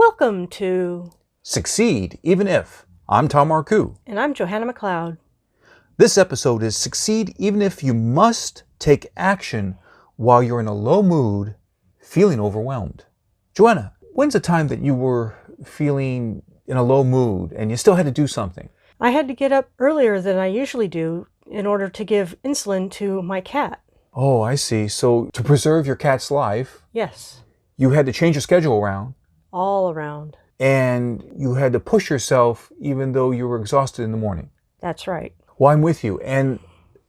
Welcome to Succeed Even If. I'm Tom Marcoux. And I'm Johanna McLeod. This episode is Succeed Even If You Must Take Action While You're in a Low Mood, Feeling Overwhelmed. Johanna, when's the time that you were feeling in a low mood and you still had to do something? I had to get up earlier than I usually do in order to give insulin to my cat. Oh, I see. So to preserve your cat's life, Yes, you had to change your schedule around all around. and you had to push yourself even though you were exhausted in the morning. That's right. Well, I'm with you. And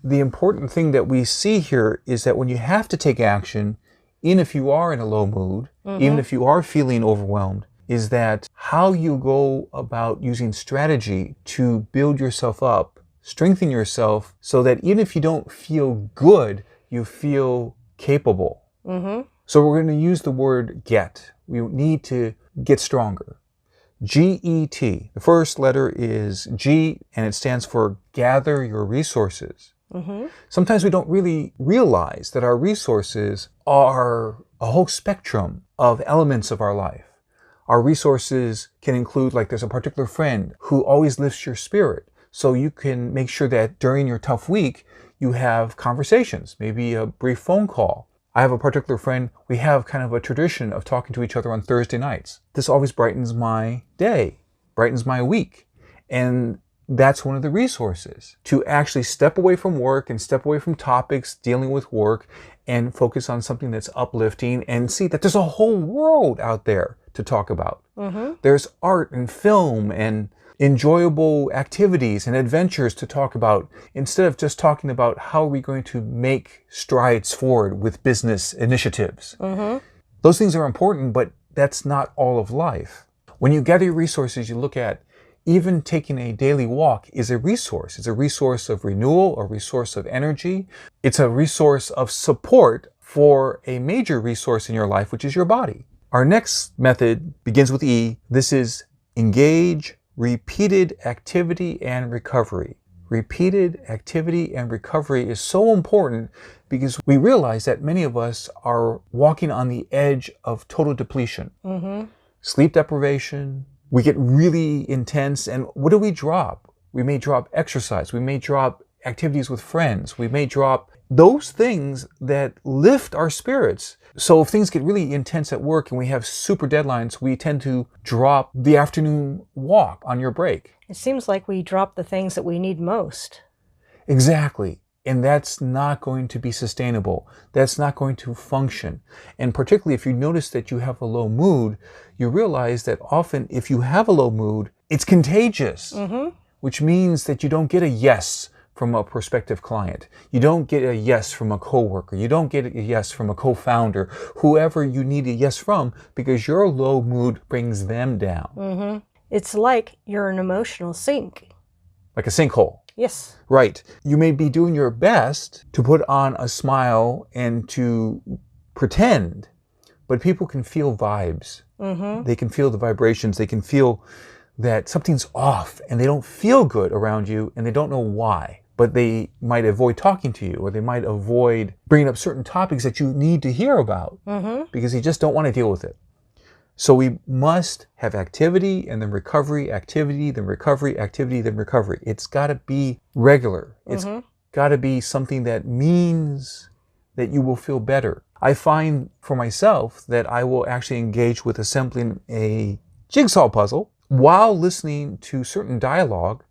the important thing that we see here is that when you have to take action, even if you are in a low mood, even if you are feeling overwhelmed, is that how you go about using strategy to build yourself up, strengthen yourself, so that even if you don't feel good, you feel capable. So we're going to use the word get. We need to get stronger. G-E-T. The first letter is G, and it stands for gather your resources. Sometimes we don't really realize that our resources are a whole spectrum of elements of our life. Our resources can include, like, there's a particular friend who always lifts your spirit. So you can make sure that during your tough week, you have conversations, maybe a brief phone call. I have a particular friend, we have kind of a tradition of talking to each other on Thursday nights. This always brightens my day, brightens my week. And that's one of the resources, to actually step away from work and step away from topics dealing with work and focus on something that's uplifting and see that there's a whole world out there to talk about. There's art and film and enjoyable activities and adventures to talk about, instead of just talking about how are we going to make strides forward with business initiatives. Those things are important, but that's not all of life. When you gather your resources, you look at even taking a daily walk is a resource. It's a resource of renewal, a resource of energy. It's a resource of support for a major resource in your life, which is your body. Our next method begins with E. This is engage repeated activity and recovery. Repeated activity and recovery is so important because we realize that many of us are walking on the edge of total depletion. Sleep deprivation. We get really intense, and what do we drop? We may drop exercise. We may drop activities with friends. We may drop those things that lift our spirits. So if things get really intense at work and we have super deadlines, we tend to drop the afternoon walk on your break. It seems like we drop the things that we need most. Exactly. And that's not going to be sustainable. That's not going to function. And particularly if you notice that you have a low mood, you realize that often if you have a low mood, it's contagious, which means that you don't get a yes from a prospective client. You don't get a yes from a coworker. You don't get a yes from a co-founder, whoever you need a yes from, because your low mood brings them down. It's like you're an emotional sink. Like a sinkhole. Yes. Right. You may be doing your best to put on a smile and to pretend, but people can feel vibes. They can feel the vibrations. They can feel that something's off and they don't feel good around you and they don't know why. But they might avoid talking to you, or they might avoid bringing up certain topics that you need to hear about because they just don't want to deal with it. So we must have activity and then recovery, activity, then recovery, activity, then recovery. It's got to be regular. It's got to be something that means that you will feel better. I find for myself that I will actually engage with assembling a jigsaw puzzle while listening to certain dialogue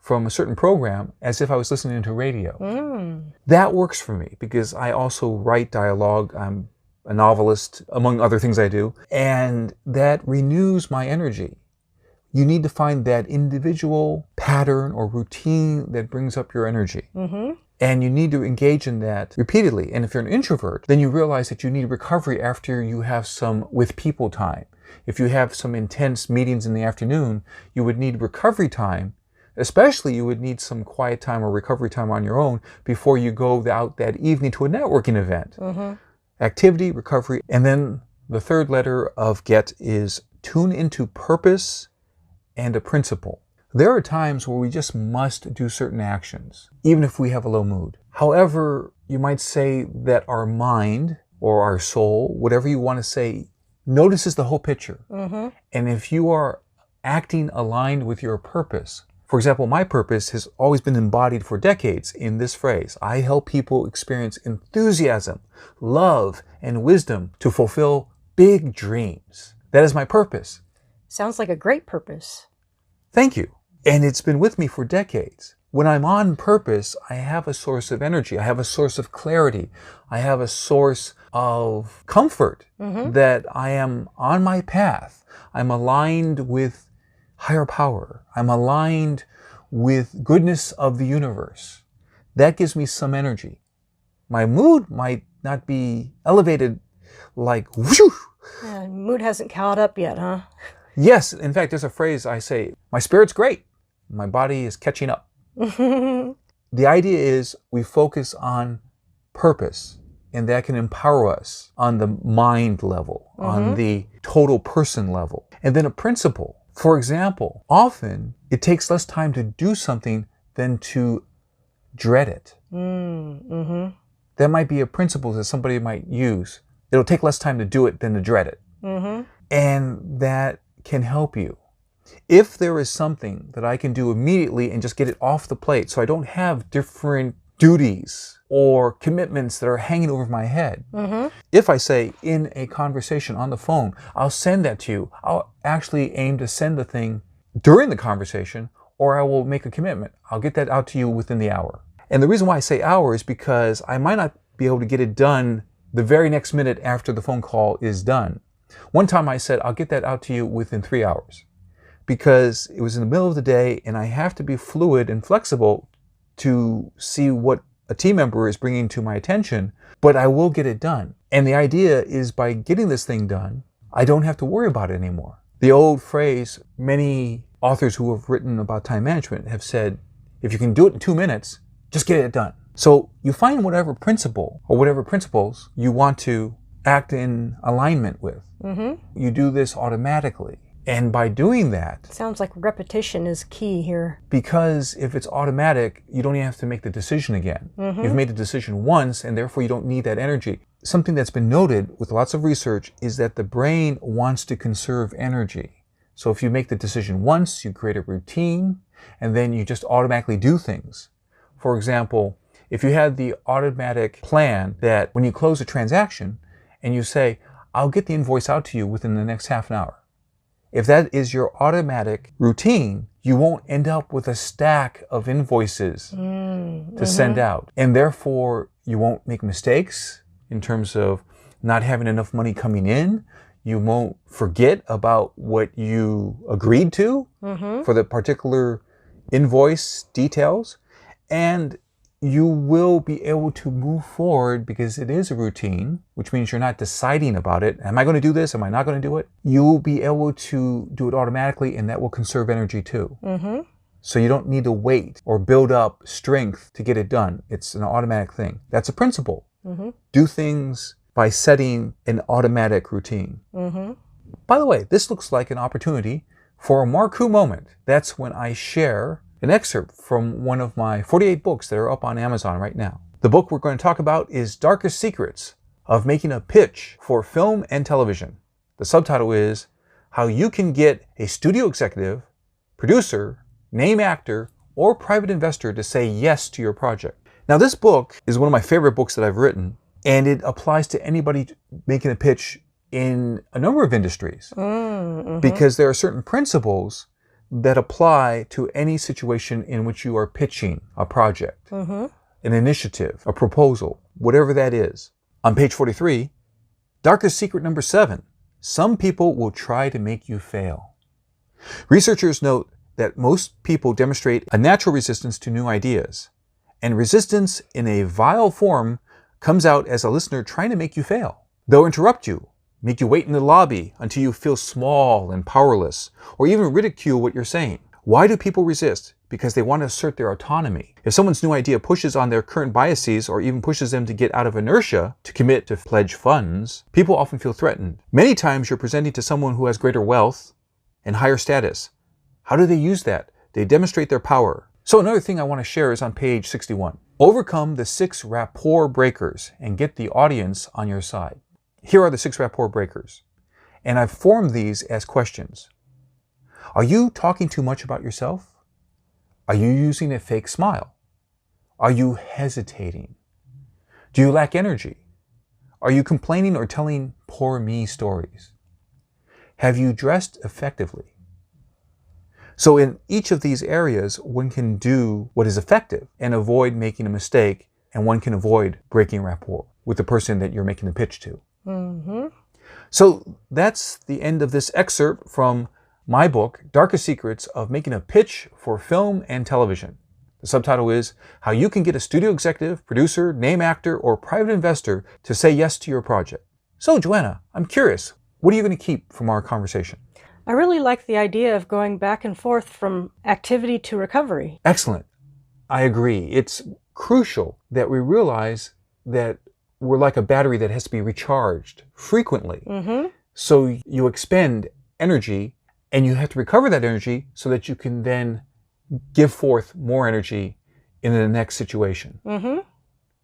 from a certain program as if I was listening to radio. That works for me because I also write dialogue. I'm a novelist, among other things I do, and that renews my energy. You need to find that individual pattern or routine that brings up your energy. And you need to engage in that repeatedly. And if you're an introvert, then you realize that you need recovery after you have some with people time. If you have some intense meetings in the afternoon, you would need recovery time. Especially you would need some quiet time or recovery time on your own before you go out that evening to a networking event. Activity, recovery, and then the third letter of GET is tune into purpose and a principle. There are times where we just must do certain actions, even if we have a low mood. However, you might say that our mind or our soul, whatever you want to say, notices the whole picture. Mm-hmm. And if you are acting aligned with your purpose, for example, my purpose has always been embodied for decades in this phrase. I help people experience enthusiasm, love, and wisdom to fulfill big dreams. That is my purpose. Sounds like a great purpose. Thank you. And it's been with me for decades. When I'm on purpose, I have a source of energy. I have a source of clarity. I have a source of comfort that I am on my path. I'm aligned with higher power. I'm aligned with goodness of the universe. That gives me some energy. My mood might not be elevated like whoosh. Yeah, mood hasn't caught up yet, huh? Yes, in fact, there's a phrase I say, my spirit's great. My body is catching up. The idea is we focus on purpose, and that can empower us on the mind level, on the total person level. And then a principle. For example, often it takes less time to do something than to dread it. That might be a principle that somebody might use. It'll take less time to do it than to dread it. And that can help you. If there is something that I can do immediately and just get it off the plate so I don't have different duties or commitments that are hanging over my head. If I say in a conversation on the phone, I'll send that to you, I'll actually aim to send the thing during the conversation, or I will make a commitment. I'll get that out to you within the hour. And the reason why I say hour is because I might not be able to get it done the very next minute after the phone call is done. One time I said, I'll get that out to you within 3 hours, because it was in the middle of the day and I have to be fluid and flexible to see what a team member is bringing to my attention, but I will get it done. And the idea is by getting this thing done, I don't have to worry about it anymore. The old phrase, many authors who have written about time management have said, if you can do it in 2 minutes, just get it done. So you find whatever principle or whatever principles you want to act in alignment with. You do this automatically. And by doing that... Sounds like repetition is key here. Because if it's automatic, you don't even have to make the decision again. You've made the decision once, and therefore you don't need that energy. Something that's been noted with lots of research is that the brain wants to conserve energy. So if you make the decision once, you create a routine, and then you just automatically do things. For example, if you had the automatic plan that when you close a transaction and you say, I'll get the invoice out to you within the next half an hour. If that is your automatic routine, you won't end up with a stack of invoices to send out. And therefore, you won't make mistakes in terms of not having enough money coming in. You won't forget about what you agreed to for the particular invoice details. And you will be able to move forward because it is a routine, which means you're not deciding about it. Am I going to do this? Am I not going to do it? You'll be able to do it automatically, and that will conserve energy too. So you don't need to wait or build up strength to get it done. It's an automatic thing. That's a principle. Do things by setting an automatic routine. By the way, this looks like an opportunity for a Marcoux moment. That's when I share an excerpt from one of my 48 books that are up on Amazon right now. The book we're going to talk about is Darkest Secrets of Making a Pitch for Film and Television. The subtitle is How You Can Get a Studio Executive, Producer, Name Actor, or Private Investor to Say Yes to Your Project. Now, this book is one of my favorite books that I've written, and it applies to anybody making a pitch in a number of industries because there are certain principles that apply to any situation in which you are pitching a project, an initiative, a proposal, whatever that is. On page 43, Darkest Secret number 7, some people will try to make you fail. Researchers note that most people demonstrate a natural resistance to new ideas, and resistance in a vile form comes out as a listener trying to make you fail. They'll interrupt you, make you wait in the lobby until you feel small and powerless, or even ridicule what you're saying. Why do people resist? Because they want to assert their autonomy. If someone's new idea pushes on their current biases or even pushes them to get out of inertia to commit to pledge funds, people often feel threatened. Many times you're presenting to someone who has greater wealth and higher status. How do they use that? They demonstrate their power. So another thing I want to share is on page 61. Overcome the 6 rapport breakers and get the audience on your side. Here are the 6 rapport breakers. And I've formed these as questions. Are you talking too much about yourself? Are you using a fake smile? Are you hesitating? Do you lack energy? Are you complaining or telling poor me stories? Have you dressed effectively? So in each of these areas, one can do what is effective and avoid making a mistake, and one can avoid breaking rapport with the person that you're making the pitch to. Mm-hmm. So that's the end of this excerpt from my book, Darkest Secrets of Making a Pitch for Film and Television. The subtitle is How You Can Get a Studio Executive, Producer, Name Actor, or Private Investor to Say Yes to Your Project. So Joanna, I'm curious, what are you going to keep from our conversation? I really like the idea of going back and forth from activity to recovery. Excellent. I agree. It's crucial that we realize that we're like a battery that has to be recharged frequently. Mm-hmm. So you expend energy and you have to recover that energy so that you can then give forth more energy in the next situation. Mm-hmm.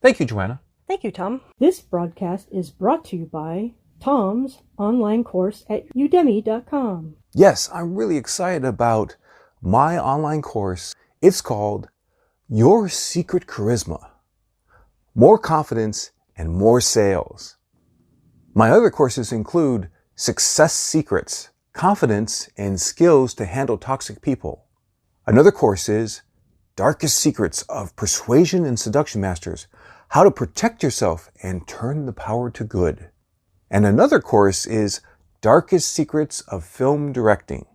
Thank you, Joanna. Thank you, Tom. This broadcast is brought to you by Tom's online course at udemy.com. Yes, I'm really excited about my online course. It's called Your Secret Charisma. More confidence and more sales. My other courses include Success Secrets, Confidence and Skills to Handle Toxic People. Another course is Darkest Secrets of Persuasion and Seduction Masters, How to Protect Yourself and Turn the Power to Good. And another course is Darkest Secrets of Film Directing.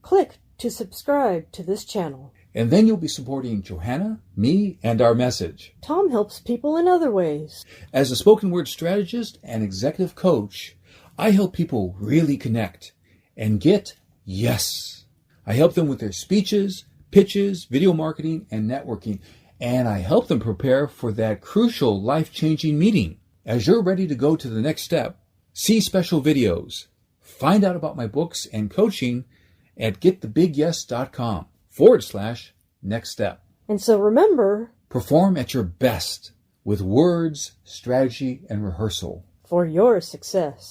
Click to subscribe to this channel. And then you'll be supporting Johanna, me, and our message. Tom helps people in other ways. As a spoken word strategist and executive coach, I help people really connect and get yes. I help them with their speeches, pitches, video marketing, and networking. And I help them prepare for that crucial life-changing meeting. As you're ready to go to the next step, see special videos, find out about my books and coaching at getthebigyes.com/next step. And so remember, Perform at your best with words, strategy, and rehearsal. for your success.